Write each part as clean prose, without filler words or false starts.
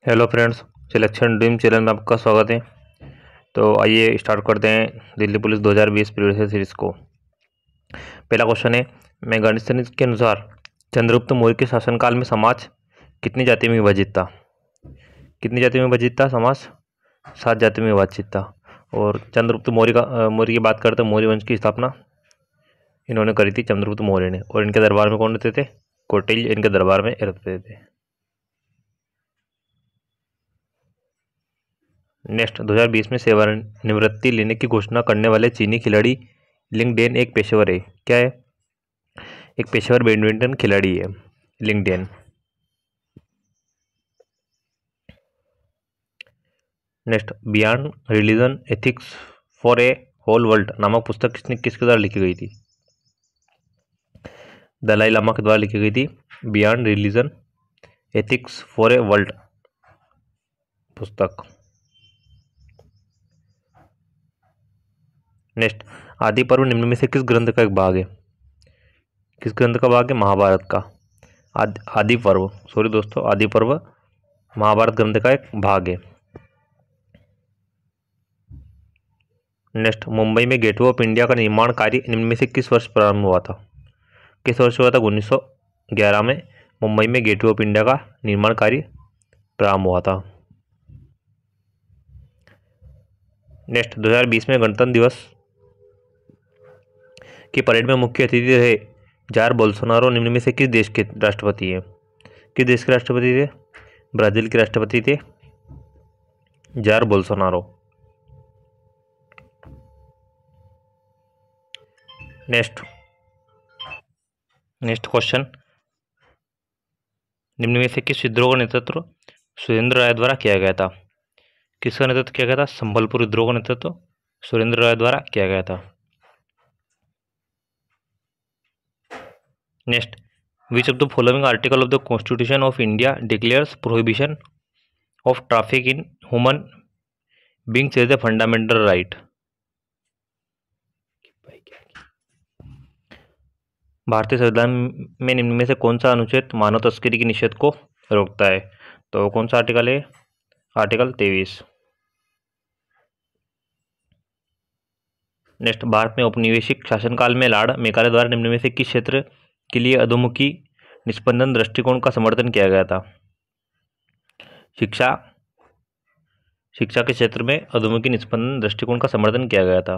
Hello friends, selection dream channel में आपका स्वागत है। तो आइए स्टार्ट करते हैं दिल्ली पुलिस 2020 प्रीवियस सीरीज को। पहला क्वेश्चन है, मेगास्थनीज के अनुसार चंद्रगुप्त मौर्य के शासनकाल में समाज कितनी जाति में विभाजित था? कितनी जाति में विभाजित था समाज? 7 जाति में विभाजित था। और चंद्रगुप्त मौर्य की बात करते हैं, मौर्य वंश की स्थापना इन्होंने करी थी, चंद्रगुप्त मौर्य ने। और इनके दरबार में कौन रहते थे? कौटिल्य इनके दरबार में रहते थे। नेक्स्ट, 2020 में सेवानिवृत्ति लेने की घोषणा करने वाले चीनी खिलाड़ी लिंग डेन एक पेशेवर है। क्या है? एक पेशेवर बैडमिंटन खिलाड़ी है Lin Dan. Next, beyond religion ethics for a whole world नामक पुस्तक किसके द्वारा लिखी गई थी? दलाई लामा के द्वारा लिखी गई थी beyond religion ethics for a world पुस्तक। नेक्स्ट, आदि पर्व निम्न में से किस ग्रंथ का एक भाग है? किस ग्रंथ का भाग है? महाभारत का। आदि पर्व, सॉरी दोस्तों, आदि पर्व महाभारत ग्रंथ का एक भाग है। नेक्स्ट, मुंबई में गेटवे ऑफ इंडिया का निर्माण कार्य निम्न में से किस वर्ष प्रारंभ हुआ था? किस वर्ष हुआ था? 1911 में मुंबई में गेटवे ऑफ इंडिया का निर्माण कार्य प्रारंभ हुआ था। नेक्स्ट, 2020 में गणतंत्र दिवस की परेड में मुख्य अतिथि रहे जायर बोल्सोनारो निम्न में से किस देश के राष्ट्रपति हैं? किस देश के राष्ट्रपति थे? ब्राजील के राष्ट्रपति थे जायर बोल्सोनारो। नेक्स्ट क्वेश्चन, निम्न में से किस विद्रोह का नेतृत्व सुरेंद्र राय द्वारा किया गया था? किसका नेतृत्व किया गया था? संबलपुर विद्रोह का नेतृत्व सुरेंद्र राय द्वारा किया गया था। Next, which of the following article of the constitution of India declares prohibition of traffic in human beings as a fundamental right? भारतीय संविधान में निम्न में से कौन सा अनुच्छेद मानव तस्करी के निषेध को रोकता है? तो कौन सा आर्टिकल है? आर्टिकल 23। नेक्स्ट, भारत में औपनिवेशिक शासनकाल में लॉर्ड मेकाले द्वारा निम्न में से किस क्षेत्र के लिए अधोमुखी निस्पंदन दृष्टिकोण का समर्थन किया गया था? शिक्षा के क्षेत्र में अधोमुखी निस्पंदन दृष्टिकोण का समर्थन किया गया था।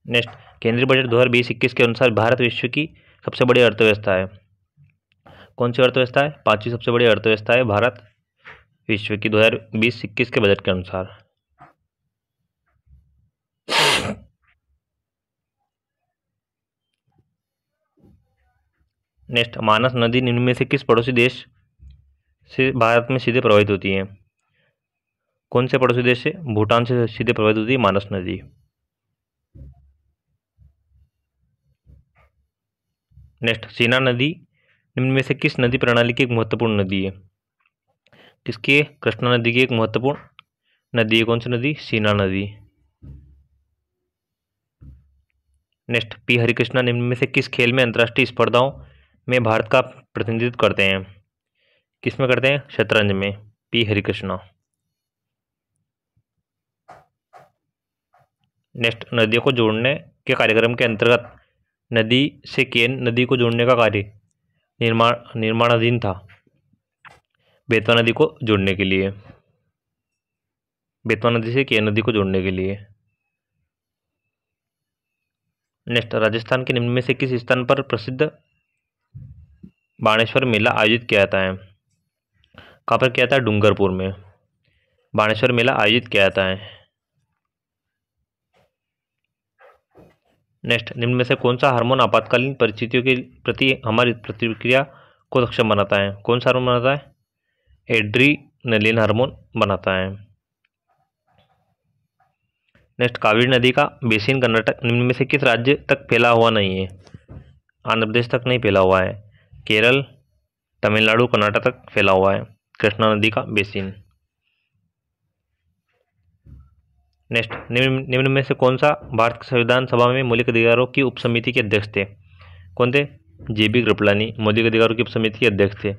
नेक्स्ट, केंद्रीय बजट 2020-21 के अनुसार भारत विश्व की सबसे बड़ी अर्थव्यवस्था है। कौन सी अर्थव्यवस्था है? 5वीं सबसे बड़ी अर्थव्यवस्था है भारत विश्व की 2020-21 के बजट के अनुसार। नेक्स्ट, मानस नदी निम्न में से किस पड़ोसी देश से भारत में सीधे प्रवाहित होती है? कौन से पड़ोसी देश से? भूटान से सीधे प्रवाहित होती है मानस नदी। नेक्स्ट, सीना नदी निम्न में से किस नदी प्रणाली की एक महत्वपूर्ण नदी है? किसकी है? कृष्णा नदी की एक महत्वपूर्ण नदी है। कौन सी नदी? सीना नदी। नेक्स्ट, पी हरिकृष्णा निम्न में से किस खेल में अंतर्राष्ट्रीय स्पर्धाओं में भारत का प्रतिनिधित्व करते हैं? किस में करते हैं? शतरंज में, पी हरिकृष्णा। नेक्स्ट, नदियों को जोड़ने के कार्यक्रम के अंतर्गत नदी से केन नदी को जोड़ने का कार्य निर्माणाधीन था बेतवा नदी को जोड़ने के लिए, बेतवा नदी से केन नदी को जोड़ने के लिए। नेक्स्ट, राजस्थान के निम्न में से किस स्थान पर प्रसिद्ध बाणेश्वर मेला आयोजित किया जाता है? कहाँ पर किया जाता है? डूंगरपुर में बाणेश्वर मेला आयोजित किया जाता है। नेक्स्ट, निम्न में से कौन सा हार्मोन आपातकालीन परिस्थितियों के प्रति हमारी प्रतिक्रिया को सक्षम बनाता है? कौन सा हार्मोन बनाता है? एड्रीनलिन हार्मोन बनाता है। नेक्स्ट, कावेरी नदी का बेसिन कर्नाटक निम्न में से किस राज्य तक फैला हुआ नहीं है? आंध्र प्रदेश तक नहीं फैला हुआ है, केरल, तमिलनाडु, कर्नाटक तक फैला हुआ है कृष्णा नदी का बेसिन। नेक्स्ट, निम्न में से कौन सा भारत की संविधान सभा में मौलिक अधिकारों की उपसमिति के अध्यक्ष थे? कौन थे? JB कृपलानी मौलिक अधिकारों की उपसमिति के अध्यक्ष थे।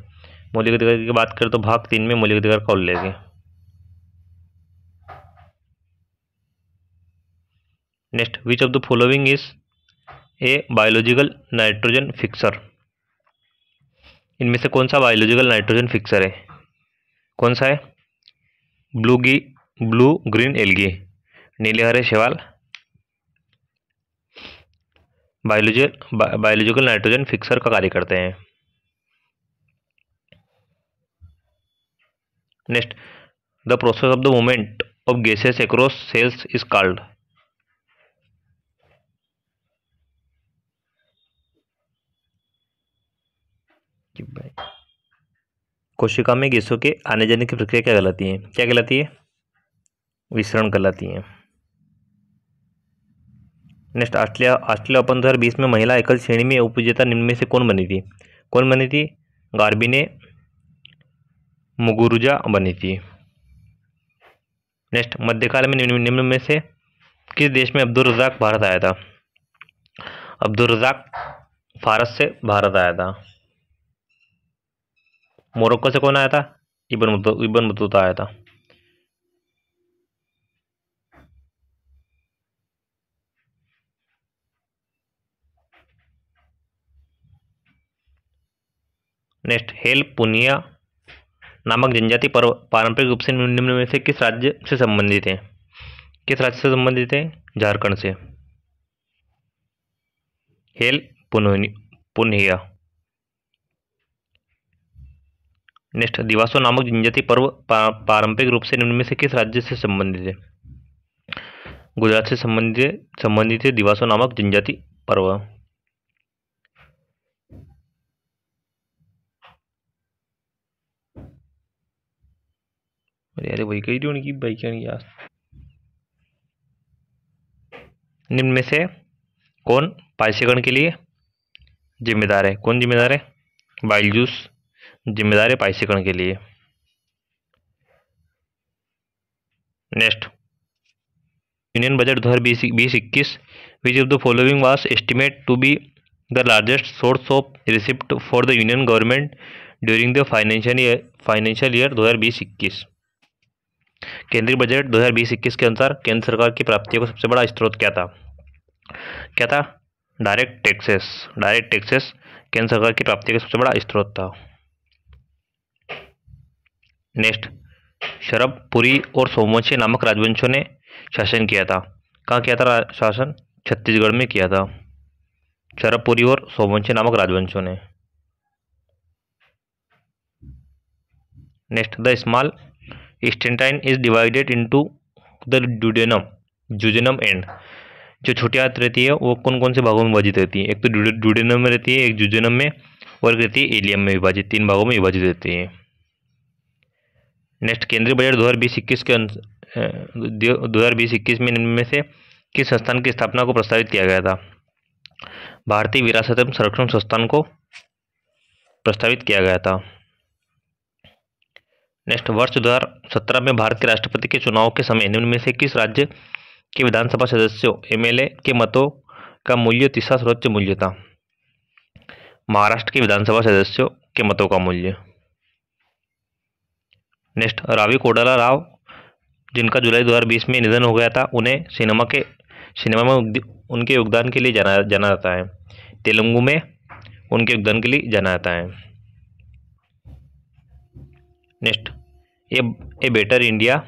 मौलिक अधिकार की बात करें तो भाग 3 में मौलिक अधिकार का उल्लेख है। Next, which of the following is a biological nitrogen fixer? इनमें से कौन सा बायोलॉजिकल नाइट्रोजन फिक्सर है? कौन सा है? ब्लू ग्रीन एल्गी, नीले हरे शैवाल बायोलॉजिकल नाइट्रोजन फिक्सर का कार्य करते हैं। Next, the process of the movement of gases across cells is called? कोशिका में गैसों के आने जाने की प्रक्रिया क्या कहलाती है? क्या कहलाती है? विसरण कहलाती है। नेक्स्ट, ऑस्ट्रेलिया ओपन 2020 में महिला एकल श्रेणी में उपविजेता निम्न में से कौन बनी थी? कौन बनी थी? गार्बिने मुगुरुजा बनी थी। नेक्स्ट, मध्यकाल में निम्न में से किस देश में अब्दुल रज़ाक भारत आया था? अब्दुल रज़ाक फारस से भारत आया था। मोरक्को से कौन आया था? इब्न बतूता आया था। नेक्स्ट, हेल पुनिया नामक जनजाति पारंपरिक रूप से निम्न में से किस राज्य से संबंधित है? किस राज्य से संबंधित है? झारखंड से। हेल पुनिया। नेक्स्ट, दिवासो नामक जनजाति पर्व पारंपरिक रूप से निम्न में से किस राज्य से संबंधित है? गुजरात से संबंधित है दिवासो नामक जनजाति पर्व। अरे वही कही थी उनकी भाई क्या नहीं यार। निम्न में से कौन पाइसेकरण के लिए जिम्मेदार है? कौन जिम्मेदार है? बाइलजूस जिम्मेदार है पाइसेकरण के लिए। Next, union budget 2020-21 which of the following was estimate to be the largest source of receipt for the union government during the financial year 2020-21? केंद्रीय बजट 2020-21 के अनुसार केंद्र सरकार की प्राप्तियों का सबसे बड़ा स्रोत क्या था? क्या था? डायरेक्ट टैक्सेस केंद्र सरकार की प्राप्ति का सबसे बड़ा स्रोत था। नेक्स्ट, शरभपुरी और सोमवंशी नामक राजवंशों ने शासन किया था। कहाँ किया था शासन? छत्तीसगढ़ में किया था शरभपुरी और सोमवंशी नामक राजवंशों ने। Next, the small intestine is divided into the duodenum and. जो छोटी आंत रहती है वो कौन कौन से भागों में विभाजित रहती है? एक तो ड्यूडेनम में रहती है, एक जुजेनम में, और रहती है एलियम में विभाजित। 3 भागों में विभाजित रहती है। नेक्स्ट, केंद्रीय बजट 2020-21 के 2020-21 में निम्न में से किस संस्थान की स्थापना को प्रस्तावित किया गया था? भारतीय विरासत एवं संरक्षण संस्थान को प्रस्तावित किया गया था। नेक्स्ट, वर्ष 2017 में भारत के राष्ट्रपति के चुनाव के समय निम्न में से किस राज्य के विधानसभा सदस्यों MLA के मतों का मूल्य तीसरा सर्वोच्च मूल्य था? महाराष्ट्र के विधानसभा सदस्यों के मतों का मूल्य। नेक्स्ट, रावी कोडाला राव जिनका जुलाई 2020 में निधन हो गया था, उन्हें सिनेमा में उनके योगदान के लिए जाना जाता है। तेलुगु में उनके योगदान के लिए जाना जाता है। Next, a better India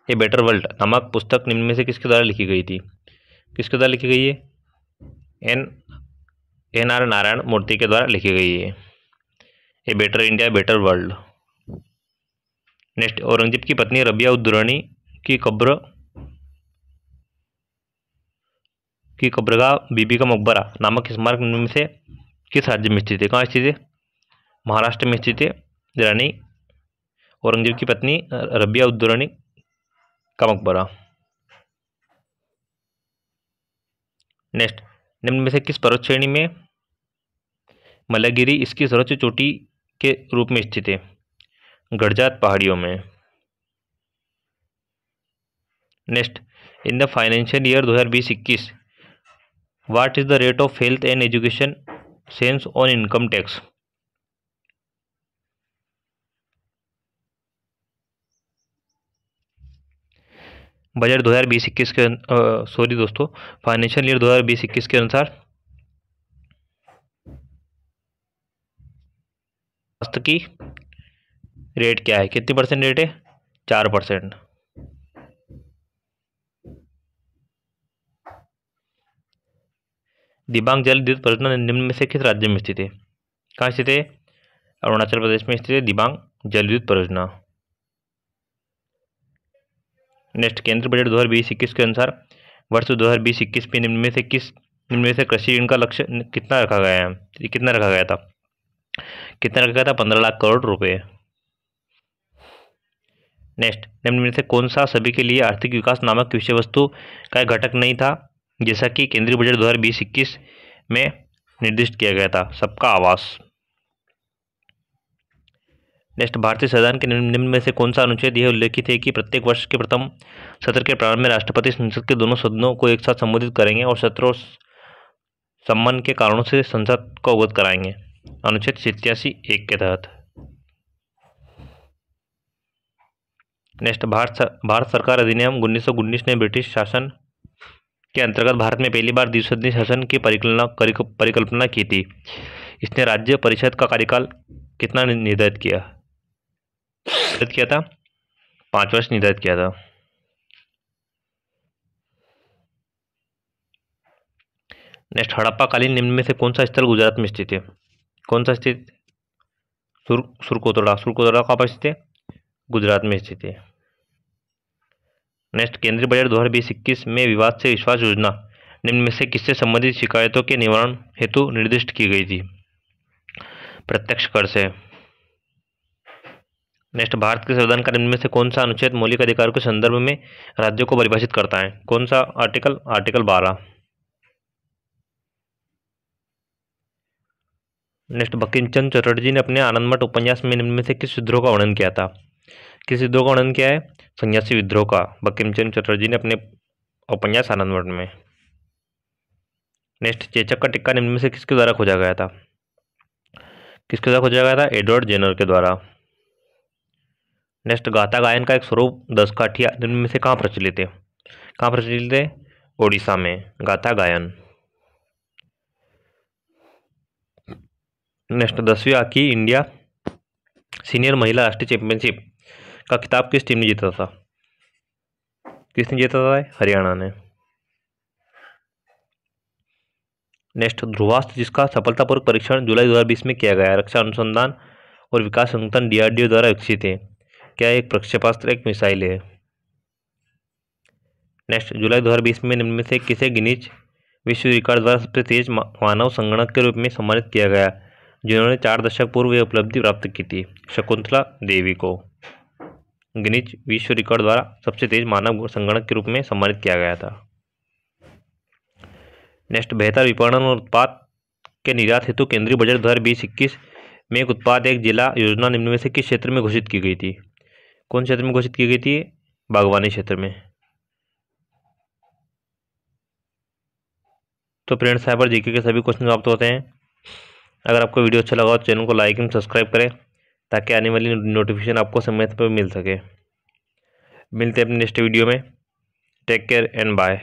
a better world नामक पुस्तक निम्न में से किसके द्वारा लिखी गई थी? किसके द्वारा लिखी गई है? NR नारायण मूर्ति के द्वारा लिखी गई है a better India better world. Next, Aurangzeb की पत्नी रबिया उद दुरानी की कब्रगाह बीबी का मकबरा नामक स्मारक निम्न में से किस राज्य में स्थित है? कहाँ स्थित है? महाराष्ट्र में स्थित है। रानी औरंगजेब की पत्नी रबिया उद दुरानी का मकबरा। नेक्स्ट, निम्न में से किस पर्वत श्रेणी में मलयगिरी इसकी सर्वोच्च चोटी के रूप में स्थित है? गडजात पहाड़ियों में। Next, in the financial year 2020-21 what is the rate of health and education sense on income tax. Budget 2020-21 के सॉरी दोस्तों, फाइनेंशियल ईयर 2020-21 के अनुसार स्वास्थ्य की रेट क्या है, कितनी परसेंट रेट है, 4%। दिबांग जल विद्युत परियोजना निम्न में से किस राज्य में स्थित है। कहाँ स्थित है, अरुणाचल प्रदेश में स्थित है दिबांग जल विद्युत परियोजना। नेक्स्ट, केंद्र बजट 2020-21 के अनुसार वर्ष 2020-21 में निम्न में से कृषि ऋण का लक्ष्य कितना रखा गया है, कितना रखा गया था, 15 लाख करोड़ रुपए। नेक्स्ट, निम्न में से कौन सा सभी के लिए आर्थिक विकास नामक विषय वस्तु का एक घटक नहीं था, जैसा कि केंद्रीय बजट 2020-21 में निर्दिष्ट किया गया था, सबका आवास। नेक्स्ट, भारतीय संविधान के निम्न में से कौन सा अनुच्छेद यह उल्लेखित है कि प्रत्येक वर्ष के प्रथम सत्र के प्रारंभ में राष्ट्रपति संसद के दोनों सदनों को एक साथ संबोधित करेंगे और सत्र और सम्मान के कारणों से संसद को अवगत कराएंगे, अनुच्छेद 87(1) के तहत। नेक्स्ट, भारत सरकार अधिनियम 1919 ने ब्रिटिश शासन के अंतर्गत भारत में पहली बार द्विसदनीय शासन की परिकल्पना की थी। इसने राज्य परिषद का कार्यकाल कितना निर्धारित किया था, 5 वर्ष निर्धारित किया था। नेक्स्ट, हड़प्पा कालीन निम्न में से कौन सा स्थल गुजरात में स्थित है, कौन सा स्थित, सुरकोतड़ा कहाँ पर स्थित है, गुजरात में स्थित है। नेक्स्ट, केंद्रीय बजट 2020-21 में विवाद से विश्वास योजना निम्न में से किससे संबंधित शिकायतों के निवारण हेतु निर्दिष्ट की गई थी, प्रत्यक्ष कर से। नेक्स्ट, भारत के संविधान का निम्न में से कौन सा अनुच्छेद मौलिक अधिकारों के संदर्भ में राज्यों को परिभाषित करता है, कौन सा आर्टिकल 12। नेक्स्ट, बंकिम चंद्र चटर्जी ने अपने आनंदमठ उपन्यास में निम्न में से किस विद्रोह का वर्णन किया था, किस विद्रोह का वर्णन किया है, सन्यासी विद्रोह का, बंकिम चंद्र चटर्जी ने अपने उपन्यास आनंदमठ में। नेक्स्ट, चेचक का टिक्का निम्न में से किसके द्वारा खोजा गया था, किसके द्वारा खोजा गया था, एडवर्ड जेनर के द्वारा। नेक्स्ट, गाथा गायन का एक स्वरूप दसकाठिया निम्न में से कहाँ प्रचलित है, कहाँ प्रचलित है, ओडिशा में, गाथा गायन। नेक्स्ट, 10वीं हॉकी इंडिया सीनियर महिला राष्ट्रीय चैंपियनशिप का खिताब किस टीम ने जीता था, किसने जीता था, हरियाणा ने। नेक्स्ट, ध्रुवास्त्र जिसका सफलतापूर्वक परीक्षण जुलाई 2020 में किया गया, रक्षा अनुसंधान और विकास संगठन DRDO द्वारा विकसित है, क्या एक प्रक्षेपास्त्र, एक मिसाइल है। नेक्स्ट, जुलाई 2020 में निम्न में से किसे गिनीज विश्व रिकॉर्ड द्वारा सबसे तेज मानव संगणक के रूप में सम्मानित किया गया, जिन्होंने 4 दशक पूर्व यह उपलब्धि प्राप्त की थी, शकुंतला देवी को गिनीज विश्व रिकॉर्ड द्वारा सबसे तेज मानव संगणक के रूप में सम्मानित किया गया था। नेक्स्ट, बेहतर विपणन और उत्पाद के निर्यात हेतु केंद्रीय बजट 2020-21 में एक उत्पाद एक जिला योजना निम्न में से किस क्षेत्र में घोषित की गई थी, कौन क्षेत्र में घोषित की गई थी, बागवानी क्षेत्र में। तो फ्रेंड्स, यहाँ पर जीके के सभी क्वेश्चन समाप्त होते हैं। अगर आपको वीडियो अच्छा लगा तो चैनल को लाइक एंड सब्सक्राइब करें ताकि आने वाली नोटिफिकेशन आपको समय पर मिल सके। मिलते हैं अपने नेक्स्ट वीडियो में। Take care and bye.